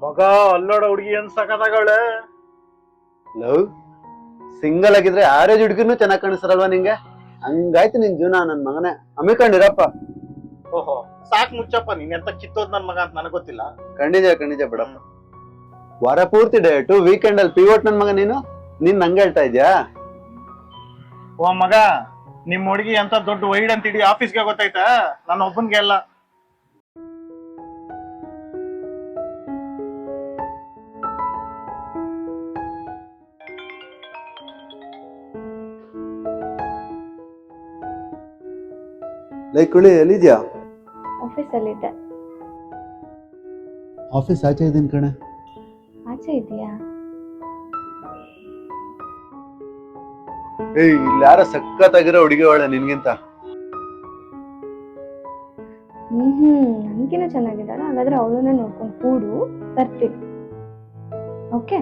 ಮಗ ಅಲ್ಲೋಡ ಹುಡುಗಿ ಏನ್ ಸಕತ್ತಾಗವಳೆ. ಲವ್ ಸಿಂಗಲ್ ಆಗಿದ್ರೆ ಆರೇಜ್ ಹುಡುಗಿನೂ ಚೆನ್ನಾಗ್ ಕಾಣಿಸ್ತಾರಲ್ವಾ ನಿಂಗೆ? ಹಂಗಾಯ್ತು ನಿನ್ ಜೀವನ. ನನ್ ಮಗನೇ ಅಮ್ಮಿಕೊಂಡಿರಪ್ಪ. ಓಹೋ ಸಾಕ್ ಮುಚ್ಚಪ್ಪ, ನೀನ್ ಎಂತ ಕಿತ್ತೋದ್ ನನ್ ಮಗ ಅಂತ ನನಗ್ ಗೊತ್ತಿಲ್ಲ. ಖಂಡಿತ ಬಿಡಪ್ಪ. ವಾರ ಪೂರ್ತಿ ಡೇಟು, ವೀಕೆಂಡ್ ಅಲ್ಲಿ ಪಿವೋಟ್ ನನ್ ಮಗ. ನೀನ್ ನಂಗೆ ಹೇಳ್ತಾ ಇದ್ಯಾ? ಓ ಮಗ, ನಿಮ್ ಹುಡುಗಿ ಎಂತ ದೊಡ್ಡ ವೈಡ್ ಅಂತ ಇಡೀ ಆಫೀಸ್ಗೆ ಗೊತ್ತಾಯ್ತಾ? ನನ್ನ ಒಬ್ಬನ್ಗೆ ಅಲ್ಲ. ಲೈಕ್ ಕುಳಿ ಎಲ್ಲಿದ್ಯಾ? ಆಫೀಸಲ್ಲಿದ್ದೆ. ಆಫೀಸ್ ಆಚೆ ಇದೀನಿ ಕಣೆ. ಆಚೆ ಇದೆಯಾ? ಏಯ್, ಇಲ್ಲಿ ಯಾರ ಸಖತ್ತಾಗಿರೋ ಹುಡುಗಿ ಒಳ್ಳೆ ನಿನ್ಗಿಂತ. ನನ್ಕಿನ ಚೆನ್ನಾಗಿದ್ದಾಳ. ಹಾಗಾದ್ರೆ ಅವಳನ್ನೇ ನೋಡ್ಕೊಂಡು ಕೂಡು, ಬರ್ತೀವಿ. ಓಕೆ.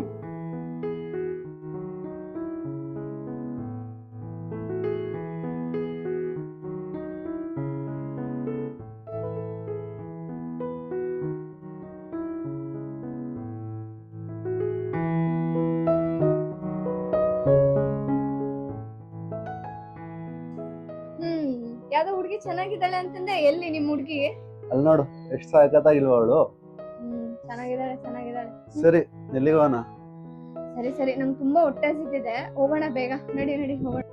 ಯಾವ್ದೋ ಹುಡುಗಿ ಚೆನ್ನಾಗಿದ್ದಾಳೆ ಅಂತಂದೆ. ಎಲ್ಲಿ ನಿಮ್ ಹುಡುಗಿ? ಅಲ್ಲಿ ನೋಡು, ಎಷ್ಟು ಸಖತ್ತಾಗಿಲ್ವ ಅವಳು. ಚೆನ್ನಾಗಿದ್ದಾಳೆ. ಸರಿ, ಎಲ್ಲಿಗೆ ಹೋಗೋಣ? ಸರಿ ನಂಗೆ ತುಂಬಾ ಹೊಟ್ಟೆ ಹಸಿತಿದೆ. ಹೋಗೋಣ ಬೇಗ. ನಡಿ ಹೋಗೋಣ.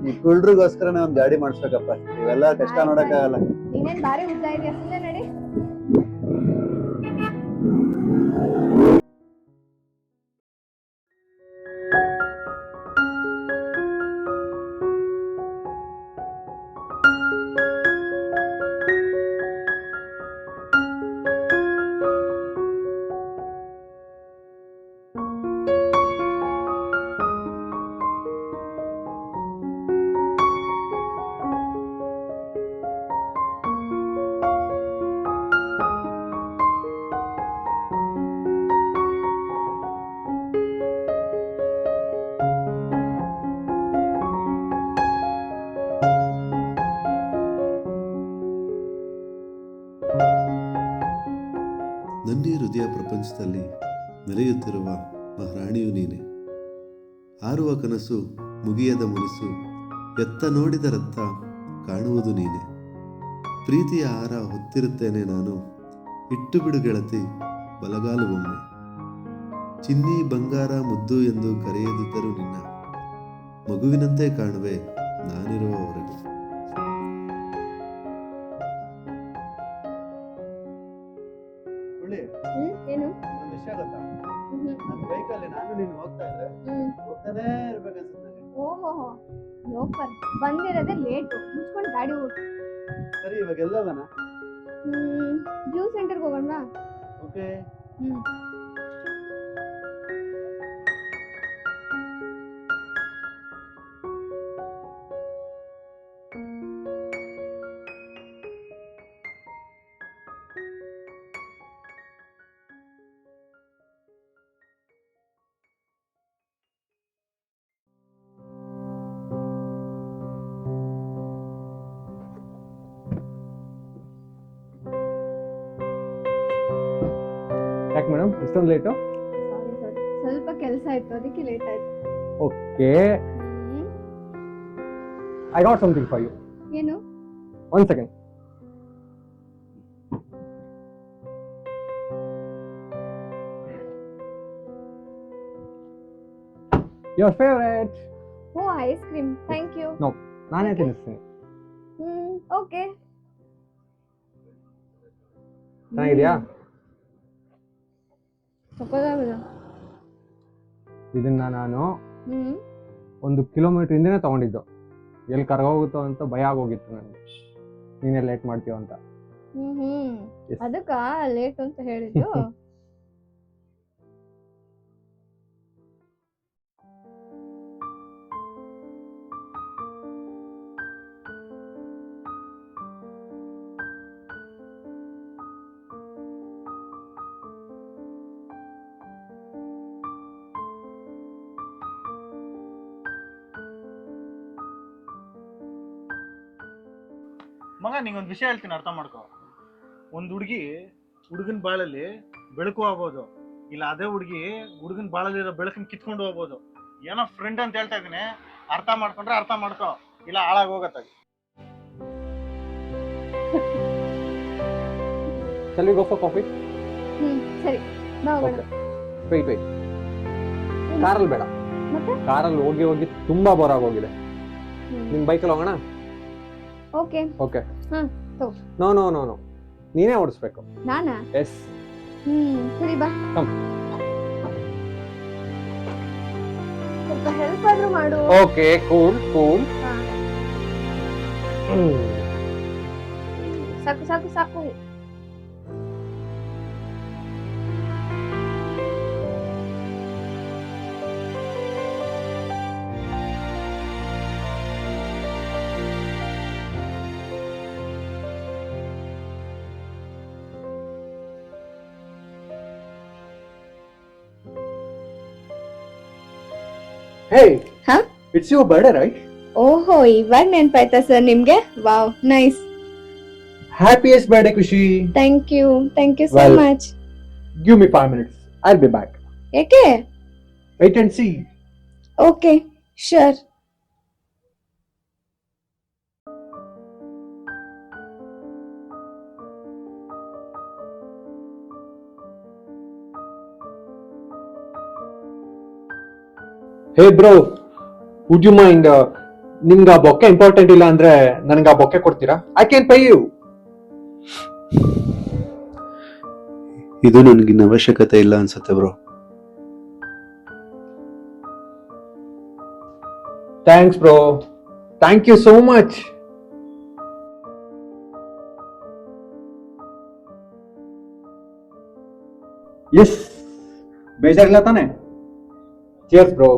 ಈ ಕುಳ್ರಿಗೋಸ್ಕರನೇ ಒಂದ್ ಗಾಡಿ ಮಾಡಿಸ್ಬೇಕಪ್ಪ. ಇವೆಲ್ಲ ಕಷ್ಟ ನೋಡಕ್ಕಾಗಲ್ಲ. ನೀನೇನ್ ಬಾರಿ ಉದ್ದ ಇದೆಯಾ? ಸುಮ್ಮನೆ ನಡಿ. ನನ್ನೇ ಹೃದಯ ಪ್ರಪಂಚದಲ್ಲಿ ಮೆರೆಯುತ್ತಿರುವ ಮಹಾರಾಣಿಯು ನೀನೆ. ಹಾರುವ ಕನಸು, ಮುಗಿಯದ ಮುನಿಸು, ಎತ್ತ ನೋಡಿದ ರತ್ತ ಕಾಣುವುದು ನೀನೆ. ಪ್ರೀತಿಯ ಹಾರ ಹೊತ್ತಿರುತ್ತೇನೆ ನಾನು, ಇಟ್ಟು ಬಿಡು ಗೆಳತಿ ಬಲಗಾಲು ಒಮ್ಮೆ. ಚಿನ್ನಿ ಬಂಗಾರ ಮುದ್ದು ಎಂದು ಕರೆಯದಿದ್ದರೂ ನಿನ್ನ ಮಗುವಿನಂತೆ ಕಾಣುವೆ ನಾನಿರುವವರೆಗೂ. ಏನು? ಒಂದ್ ವಿಷಯ ಗೊತ್ತಾ? ನನ್ ಬೈಕಲ್ಲಿ ನಾನು ನೀನು ಹೋಗ್ತಾನೆ ಇರ್ಬೇಕನ್ಸುತ್ತೆ ನನಗೆ. ಓಹೋ, ಲೋಕಲ್ ಬಂದಿರೋದೇ ಲೇಟು. ಮುಚ್ಕೊಂಡು ಗಾಡಿ ಓಡಿಸು. ಸರಿ, ಇವಾಗ ಎಲ್ಲ ಹೋಗೋಣ? ಜ್ಯೂಸ್ ಸೆಂಟರ್ಗೆ ಹೋಗೋಣ. ಓಕೆ. ಯಾಕೆ ಮೇಡಮ್ ಇಷ್ಟೊಂದು ಲೇಟು? ಸಾರಿ, ಸ್ವಲ್ಪ ಕೆಲಸ ಇತ್ತು, ಅದಕ್ಕೆ ಲೇಟ್ ಆಯ್ತು. Okay, I got something for you. ಏನು? 1 second. Your favorite. Oh, ice cream. Thank you. No, ನಾನೇ ತಿನ್ನಿಸ್ತೀನಿ. ಓಕೆ. ಚೆನ್ನಾಗಿದೆಯಾ? ಸಕ್ಕತ್ತಾಗಿದೆ. ಇದನ್ನ ನಾನು 1 ಕಿಲೋಮೀಟರ್ ಹಿಂದೆನೇ ತಗೊಂಡಿದ್ದು. ಎಲ್ಲಿ ಕರ್ಗೋಗುತ್ತೋ ಅಂತ ಭಯ ಆಗೋಗಿತ್ತು ನನಗೆ, ನೀನೇ ಲೇಟ್ ಮಾಡ್ತೀವ ಅಂತ. ಅದಕ್ಕ ಲೇಟ್ ಅಂತ ಹೇಳಿದ್ದು. ಮಗ ನಿಂಗೊಂದು ವಿಷಯ ಹೇಳ್ತೀನಿ, ಅರ್ಥ ಮಾಡ್ಕೋ. ಒಂದ್ ಹುಡುಗಿ ಹುಡುಗನ ಬಾಳಲ್ಲಿ ಬೆಳಕು ಆಗ್ಬೋದು, ಇಲ್ಲ ಅದೇ ಹುಡುಗಿ ಹುಡುಗನ ಬಾಳಲ್ಲಿರೋ ಬೆಳಕನ್ನ ಕಿತ್ಕೊಂಡು ಹೋಗ್ಬೋದು. ಏನೋ ಫ್ರೆಂಡ್ ಅಂತ ಹೇಳ್ತಾ ಇದೀನಿ, ಅರ್ಥ ಮಾಡ್ಕೊಂಡ್ರೆ ಅರ್ಥ ಮಾಡ್ಕೋ, ಇಲ್ಲ ಹಾಳಾಗಿ ಹೋಗತ್ತೆ. Shall we go for coffee? ಸರಿ ಬಾ ಹೋಗೋಣ. Okay. Wait. ಕಾರಲ್ಲಿ ಬೇಡ. ಮತ್ತೆ? ಕಾರಲ್ಲಿ ಹೋಗಿ ತುಂಬಾ ಬೋರ್ ಆಗೋಗಿದೆ. ನಿಮ್ ಬೈಕಲ್ಲಿ ಹೋಗೋಣ? ಓಕೆ. ಓಕೆ. ತಗೋ. ನೋ. ನೀನೇ ಓಡಿಸ್ಬೇಕು. ನಾನಾ? ಎಸ್. ಸರಿ ಬಾ. Come. ಸ್ವಲ್ಪ ಹೆಲ್ಪ್ ಆದ್ರೂ ಮಾಡು. Okay, cool. ಹಾ. ಸಾಕು. Hey. Huh? It's your birthday, right? ಓಹೋ, ಇವಾಗ ನೆನ್ಪಾಯ್ತಾ ಸರ್ ನಿಮ್ಗೆ? Wow, nice. Happiest birthday, Kushi. Thank you so Well- much. Give me 5 minutes. I'll be back. ಯಾಕೆ? Wait and see. Okay, sure. Hey bro, would you mind ನಿಮ್ಗೆ ಆ bouquet important ಇಲ್ಲ ಅಂದ್ರೆ ನನಗೆ ಆ ಬೊಕ್ಕೆ ಕೊಡ್ತೀರಾ? I can pay you. ಇದು ನನಗಿನ್ನ ಅವಶ್ಯಕತೆ ಇಲ್ಲ ಅನ್ಸುತ್ತೆ bro. Thanks bro. Thank you so much. Yes. ಬೇಜಾರಿಲ್ಲ ತಾನೆ? Cheers bro.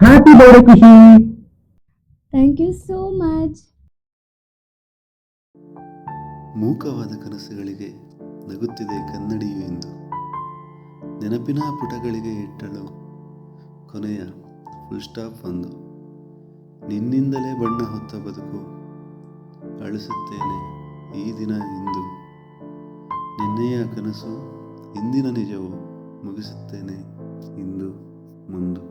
Happy birthday Kushi. Thank you so much. ಮೂಕವಾದ ಕನಸುಗಳಿಗೆ ನಗುತ್ತಿದೆ ಕನ್ನಡಿಯು ಎಂದು, ನೆನಪಿನ ಪುಟಗಳಿಗೆ ಇಟ್ಟಳು ಕೊನೆಯ ಫುಲ್ ಸ್ಟಾಪ್ ಒಂದು. ನಿನ್ನಿಂದಲೇ ಬಣ್ಣ ಹೊತ್ತ ಬದುಕು, ಅಳಿಸುತ್ತೇನೆ ಈ ದಿನ ಇಂದು. ನಿನ್ನೆಯ ಕನಸು ಇಂದಿನ ನಿಜವು, ಮುಗಿಸುತ್ತೇನೆ ಇಂದು ಮುಂದು.